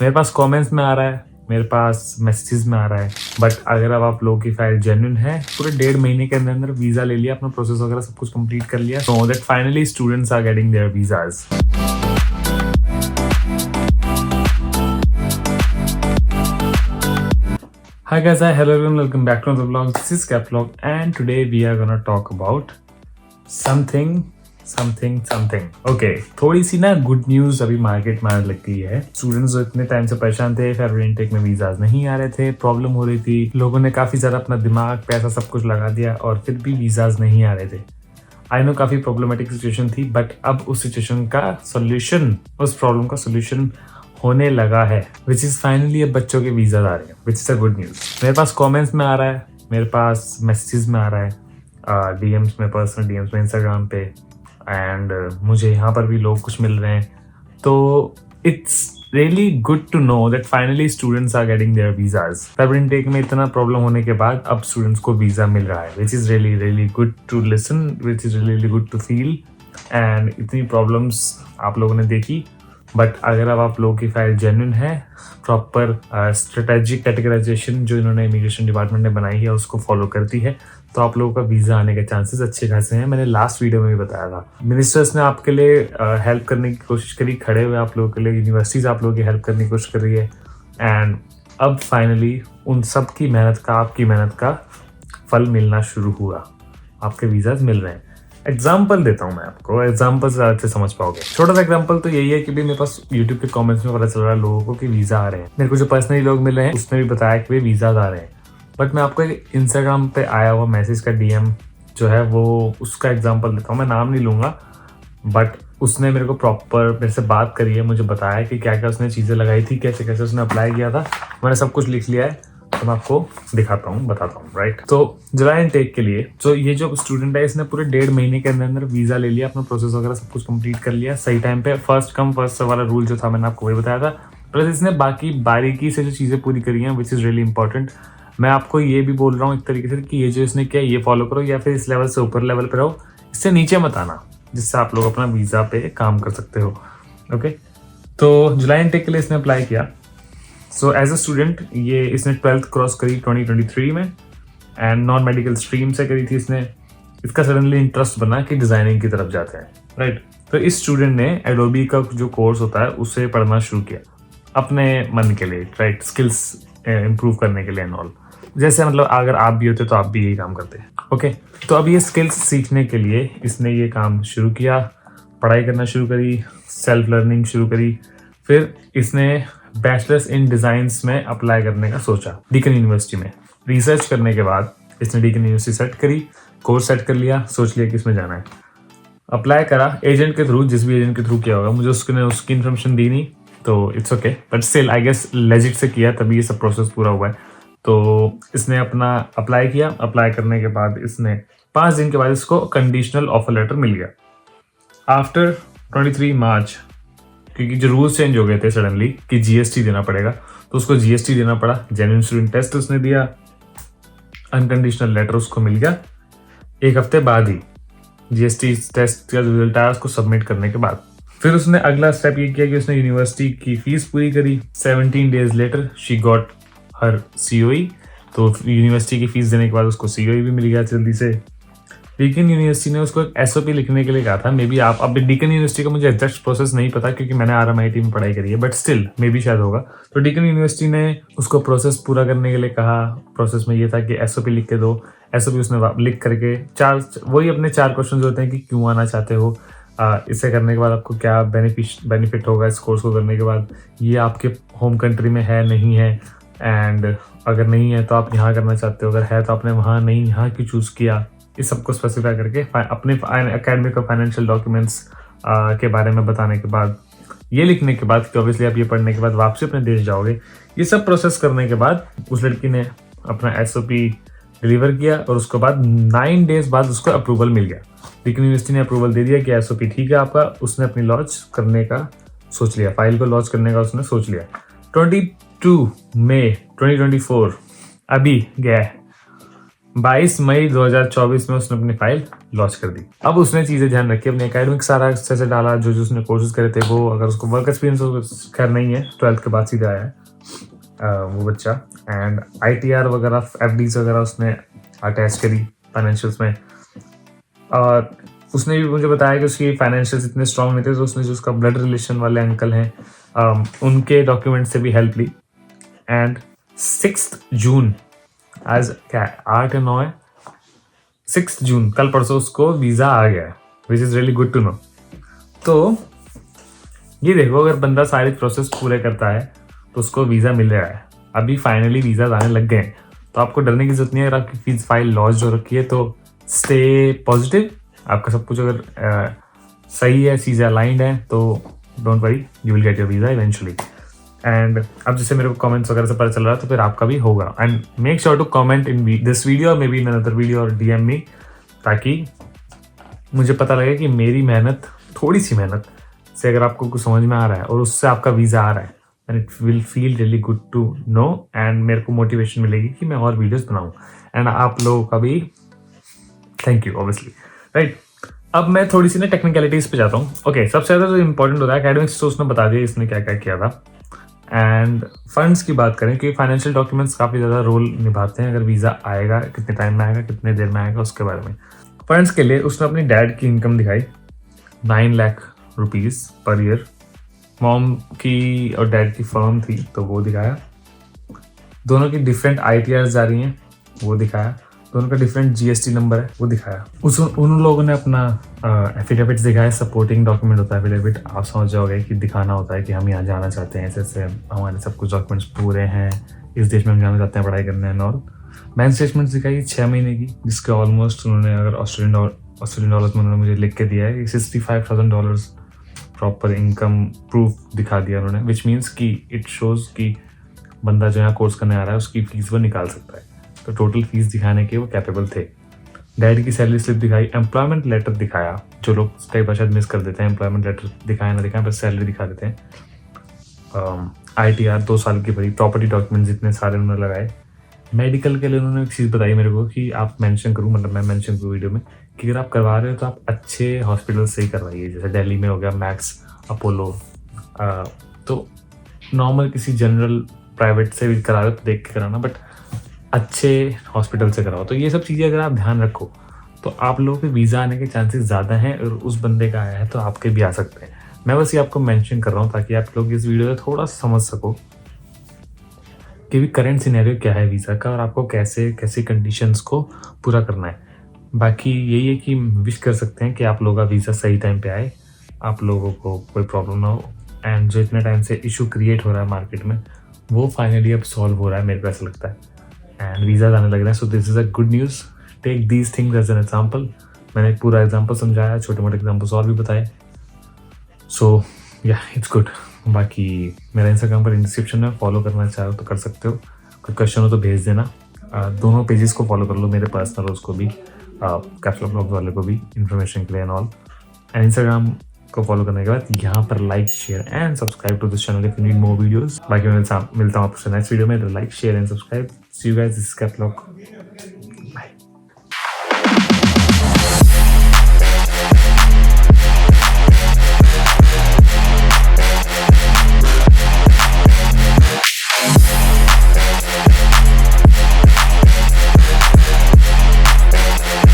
मेरे पास कमेंट्स में आ रहा है, मेरे पास मैसेजेस में आ रहा है, बट अगर अब आप लोगों की फाइल जेन्युइन है, पूरे 1.5 महीने के अंदर अंदर वीजा ले लिया, अपना प्रोसेस वगैरह सब कुछ कंप्लीट कर लिया, so that finally students are getting their visas. Hi guys, hello everyone, welcome back to another vlog. This is Cap Vlog and today we are gonna talk about something. Okay, थोड़ी सी ना good news अभी market में आने लग गई है। Students जो इतने टाइम से परेशान थे, फेब्रुअरी इनटेक में वीजाज नहीं आ रहे थे, प्रॉब्लम हो रही थी, लोगों ने काफी ज्यादा अपना दिमाग पैसा सब कुछ लगा दिया और फिर भी वीजाज नहीं आ रहे थे। आई नो काफी प्रॉब्लमेटिक सिचुएशन थी, बट अब उस सिचुएशन का सोल्यूशन, उस प्रॉब्लम का सोल्यूशन होने लगा है, विच इज फाइनली अब बच्चों के वीजा आ रहे हैं, which is a good news. मेरे पास कमेंट्स में आ रहा है, मेरे पास मैसेजेस में आ रहा है, डीएम्स में, पर्सनल डीएम्स में, इंस्टाग्राम पे, एंड मुझे यहाँ पर भी लोग कुछ मिल रहे हैं। तो it's really good to know that finally students are getting their visas. February intake में इतना प्रॉब्लम होने के बाद अब स्टूडेंट्स को वीजा मिल रहा है, which is really good to listen, which is really good to feel. And इतनी प्रॉब्लम्स आप लोगों ने देखी, बट अगर अब आप लोगों की फाइल जेन्युइन है, प्रॉपर स्ट्रेटेजिक कैटेगराइजेशन जो इन्होंने इमिग्रेशन डिपार्टमेंट ने बनाई है उसको फॉलो करती है, तो आप लोगों का वीज़ा आने के चांसेस अच्छे खासे हैं। मैंने लास्ट वीडियो में भी बताया था, मिनिस्टर्स ने आपके लिए हेल्प करने की कोशिश करी, खड़े हुए आप लोगों के लिए, यूनिवर्सिटीज़ आप लोगों की हेल्प करने की कोशिश कर रही है। एंड अब फाइनली उन सब की मेहनत का, आपकी मेहनत का फल मिलना शुरू हुआ, आपके वीज़ाज मिल रहे हैं। एग्जाम्पल देता हूँ मैं आपको, एग्जाम्पल से अच्छे समझ पाओगे। छोटा सा एग्जाम्पल तो यही है कि भाई मेरे पास यूट्यूब के कमेंट्स में पता चल रहा है लोगों को कि वीज़ा आ रहे हैं। मेरे को जो पर्सनली लोग मिले हैं उसने भी बताया कि भाई वीज़ा आ रहे हैं, बट मैं आपको एक इंस्टाग्राम पे आया हुआ मैसेज का डीएम जो है वो उसका एग्जाम्पल देता हूँ। मैं नाम नहीं लूँगा, बट उसने मेरे को प्रॉपर मेरे से बात करी है, मुझे बताया कि क्या क्या उसने चीज़ें लगाई थी, कैसे कैसे उसने अप्लाई किया था। मैंने सब कुछ लिख लिया है, तो मैं आपको दिखाता हूँ, बताता हूँ, राइट। तो जुलाई इनटेक के लिए तो ये जो स्टूडेंट है इसने पूरे 1.5 महीने के अंदर अंदर वीज़ा ले लिया, अपना प्रोसेस वगैरह सब कुछ कंप्लीट कर लिया सही टाइम पे। फर्स्ट कम फर्स्ट वाला रूल जो था मैंने आपको वही बताया था, प्लस इसने बाकी बारीकी से जो चीज़ें पूरी करी हैं, विच इज़ रियली इंपॉर्टेंट। मैं आपको ये भी बोल रहा हूँ एक तरीके से कि ये जो इसने किया ये फॉलो करो, या फिर इस लेवल से ऊपर लेवल पे रहो, इससे नीचे मत आना, जिससे आप लोग अपना वीज़ा पे काम कर सकते हो। ओके, तो जुलाई इनटेक के लिए इसने अप्लाई किया। सो एज अ स्टूडेंट ये इसने 12th क्रॉस करी 2023 में, एंड नॉन मेडिकल स्ट्रीम से करी थी इसने। इसका सडनली इंटरेस्ट बना कि डिज़ाइनिंग की तरफ जाते हैं, राइट। तो इस स्टूडेंट ने एडोबी का जो कोर्स होता है उसे पढ़ना शुरू किया अपने मन के लिए, राइट, स्किल्स इम्प्रूव करने के लिए एंड ऑल। जैसे मतलब अगर आप भी होते तो आप भी यही काम करते हैं। ओके, तो अब ये स्किल्स सीखने के लिए इसने ये काम शुरू किया, पढ़ाई करना शुरू करी, सेल्फ लर्निंग शुरू करी। फिर इसने बैचलर्स इन डिज़ाइंस में अप्लाई करने का सोचा डीकन यूनिवर्सिटी में। रिसर्च करने के बाद इसने डीकन यूनिवर्सिटी सेट करी, कोर्स सेट कर लिया, सोच लिया कि इसमें जाना है। अप्लाई करा एजेंट के थ्रू, जिस भी एजेंट के थ्रू किया होगा, मुझे उसने उसकी इन्फॉर्मेशन दी नहीं, तो it's okay, but still I guess legit से किया तभी ये सब प्रोसेस पूरा हुआ है। तो इसने अपना अप्लाई किया, अप्लाई करने के बाद इसने 5 दिन के बाद इसको कंडीशनल ऑफर लेटर मिल गया आफ्टर 23 मार्च, क्योंकि जो रूल्स चेंज हो गए थे सडनली कि जीएसटी देना पड़ेगा, तो उसको जीएसटी देना पड़ा। जेन्युइन स्टूडेंट टेस्ट उसने दिया, अनकंडीशनल लेटर उसको मिल गया 1 हफ्ते बाद ही, जीएसटी टेस्ट का रिजल्ट आया उसको सबमिट करने के बाद। फिर उसने अगला स्टेप ये किया कि उसने यूनिवर्सिटी की फीस पूरी करी। 17 days later she got her COE, तो यूनिवर्सिटी की फीस देने के बाद उसको सीओई भी मिल गया जल्दी से। डीकन यूनिवर्सिटी ने उसको एक एसओपी लिखने के लिए कहा था। मे बी आप, अब डीकन यूनिवर्सिटी का मुझे एग्जैक्ट प्रोसेस नहीं पता क्योंकि मैंने RMIT में पढ़ाई करी है, बट स्टिल मे बी शायद होगा। तो डीकन यूनिवर्सिटी ने उसको प्रोसेस पूरा करने के लिए कहा। प्रोसेस में ये था कि एसओपी लिख के दो। एसओपी उसने लिख करके वही अपने 4 क्वेश्चन होते हैं कि क्यों आना चाहते हो, इसे करने के बाद आपको क्या बेनिफिट होगा इस कोर्स को करने के बाद, ये आपके होम कंट्री में है नहीं है, एंड अगर नहीं है तो आप यहाँ करना चाहते हो, अगर है तो आपने वहाँ नहीं यहाँ क्यों चूज़ किया, इस सबको स्पेसिफाई करके अपने एकेडमिक और फाइनेंशियल डॉक्यूमेंट्स के बारे में बताने के बाद, ये लिखने के बाद कि ऑब्वियसली आप ये पढ़ने के बाद वापसी अपने देश जाओगे, ये सब प्रोसेस करने के बाद उस लड़की ने अपना एसओपी डिलीवर किया और उसके बाद 9 डेज बाद उसको अप्रूवल मिल गया। डीकन यूनिवर्सिटी ने अप्रूवल दे दिया कि एसओपी ठीक है आपका। उसने अपनी लॉन्च करने का सोच लिया, फाइल को लॉन्च करने का उसने सोच लिया। 22 मई 2024 अभी गया है, 22 मई 2024 में उसने अपनी फाइल लॉन्च कर दी। अब उसने चीज़ें ध्यान रखी, अपने एकेडमिक सारा अच्छे से डाला, जो जो उसने कोर्सेज करे थे वो, अगर उसको वर्क एक्सपीरियंस खैर नहीं है, 12th के बाद सीधा आया है वो बच्चा। एंड ITR वगैरह FDs वगैरह उसने अटैच करी फाइनेंशियल्स में। और उसने भी मुझे बताया कि उसकी फाइनेंशियल्स इतने स्ट्रांग नहीं थे, तो उसने जो उसका ब्लड रिलेशन वाले अंकल हैं उनके डॉक्यूमेंट से भी हेल्प ली। एंड 6 जून, आज क्या है, 8 या 9 है, 6 जून कल परसों उसको वीज़ा आ गया है, which is really good to know. तो ये देखो, अगर बंदा सारी प्रोसेस पूरे करता है तो उसको वीज़ा मिल रहा है। अभी फाइनली वीज़ा आने लग गए हैं, तो आपको डरने की जरूरत नहीं है। अगर आपकी फीस फाइल लॉन्च हो रखी है तो स्टे पॉजिटिव। आपका सब कुछ अगर सही है, चीज़ें अलाइंड है, तो don't worry, you will get your visa eventually. And अब जैसे मेरे को कमेंट्स वगैरह से पता चल रहा है, तो फिर आपका भी होगा। And make sure to comment in this video और maybe in another video और DM मी, ताकि मुझे पता लगे कि मेरी मेहनत, थोड़ी सी मेहनत से अगर आपको कुछ समझ में आ रहा है और उससे आपका वीज़ा आ रहा है, and it will feel really good to know. And मेरे को मोटिवेशन मिलेगी कि मैं और वीडियोस बनाऊं। एंड आप लोगों का भी थैंक यू ऑब्वियसली, राइट। अब मैं थोड़ी सी ना टेक्निकलिटीज़ पे जाता हूँ। ओके, सबसे ज़्यादा जो इंपॉर्टेंट होता है, एकेडमिक्स तो उसने बता दिया इसने क्या क्या किया था। एंड फंड्स की बात करें, क्योंकि फाइनेंशियल डॉक्यूमेंट्स काफ़ी ज़्यादा रोल निभाते हैं, अगर वीज़ा आएगा, कितने टाइम में आएगा, कितने देर में आएगा, उसके बारे में। फंड्स के लिए उसने अपनी डैड की इनकम दिखाई, 9 lakh rupees per year. Mom की और डैड की फर्म थी तो वो दिखाया। दोनों की डिफरेंट ITRs जा रही हैं, वो दिखाया। दोनों का डिफरेंट GST नंबर है, वो दिखाया। उन लोगों ने अपना एफिडेविट दिखाया। सपोर्टिंग डॉक्यूमेंट होता है एफिडेविट, आप समझ जाओगे कि दिखाना होता है कि हम यहाँ जाना चाहते हैं, ऐसे ऐसे हमारे सब कुछ डॉक्यूमेंट्स पूरे हैं, इस देश में हम जाना चाहते हैं, पढ़ाई करने हैं और बैंक स्टेटमेंट दिखाई 6 महीने की, जिसके ऑलमोस्ट उन्होंने, अगर ऑस्ट्रेलियन डॉलर्स में उन्होंने मुझे लिख के दिया है, $65,000 प्रॉपर इनकम प्रूफ दिखा दिया उन्होंने, विच मीन्स कि इट शोज़ कि बंदा जो यहाँ कोर्स करने आ रहा है उसकी फीस वो निकाल सकता है। तो टोटल फीस दिखाने के वो कैपेबल थे। डैड की सैलरी स्लिप दिखाई, एम्प्लॉयमेंट लेटर दिखाया, जो लोग कई बार शायद मिस कर देते हैं, एम्प्लॉयमेंट लेटर दिखाया ना दिखाया, बस सैलरी दिखा देते हैं। ITR 2 साल की भरी, प्रॉपर्टी डॉक्यूमेंट जितने सारे उन्होंने लगाए। मेडिकल के लिए उन्होंने एक चीज़ बताई मेरे को कि आप मेंशन करूँ, मतलब मैं मेंशन करूँ वीडियो में, कि अगर आप करवा रहे हो तो आप अच्छे हॉस्पिटल से ही करवाइए, जैसे दिल्ली में हो गया मैक्स, अपोलो। तो नॉर्मल किसी जनरल प्राइवेट से भी करा रहे हो तो देख के कराना, बट अच्छे हॉस्पिटल से कराओ। तो ये सब चीज़ें अगर आप ध्यान रखो तो आप लोगों के वीज़ा आने के चांसेस ज़्यादा हैं, और उस बंदे का आया है तो आपके भी आ सकते हैं। मैं बस ये आपको मेंशन कर रहा हूँ ताकि आप लोग इस वीडियो से थोड़ा समझ सको कि भी करंट सिनेरियो क्या है वीज़ा का, और आपको कैसे कैसी कंडीशंस को पूरा करना है। बाकी यही है कि विश कर सकते हैं कि आप लोगों का वीज़ा सही टाइम पे आए, आप लोगों को कोई प्रॉब्लम ना हो, एंड जो इतने टाइम इशू क्रिएट हो रहा है मार्केट में वो फाइनली अब सॉल्व हो रहा है, मेरे को ऐसा लगता है। एंड वीज़ा आने लग रहे हैं, so this is a good news. Take these things as an example. मैंने एक पूरा एग्जाम्पल समझाया, छोटे मोटे एग्जाम्पल्स और भी बताए। सो या इट्स गुड। बाकी मेरा इंस्टाग्राम पर डिस्क्रिप्शन में फॉलो करना चाहो तो कर सकते हो, कोई क्वेश्चन हो तो भेज देना। दोनों पेजेस को फॉलो कर लो, मेरे पर्सनल और उसको भी, कैप्सूल ब्लॉग्स वाले को भी, इन्फॉर्मेशन के लिए एंड ऑल। एंड इंस्टाग्राम को फॉलो करने के बाद यहाँ पर like, share and subscribe to this channel if you need more videos. बाकी मैं मिलता हूँ आपसे नेक्स्ट वीडियो में। Like, share and subscribe. See you guys, this is कैप्लॉग।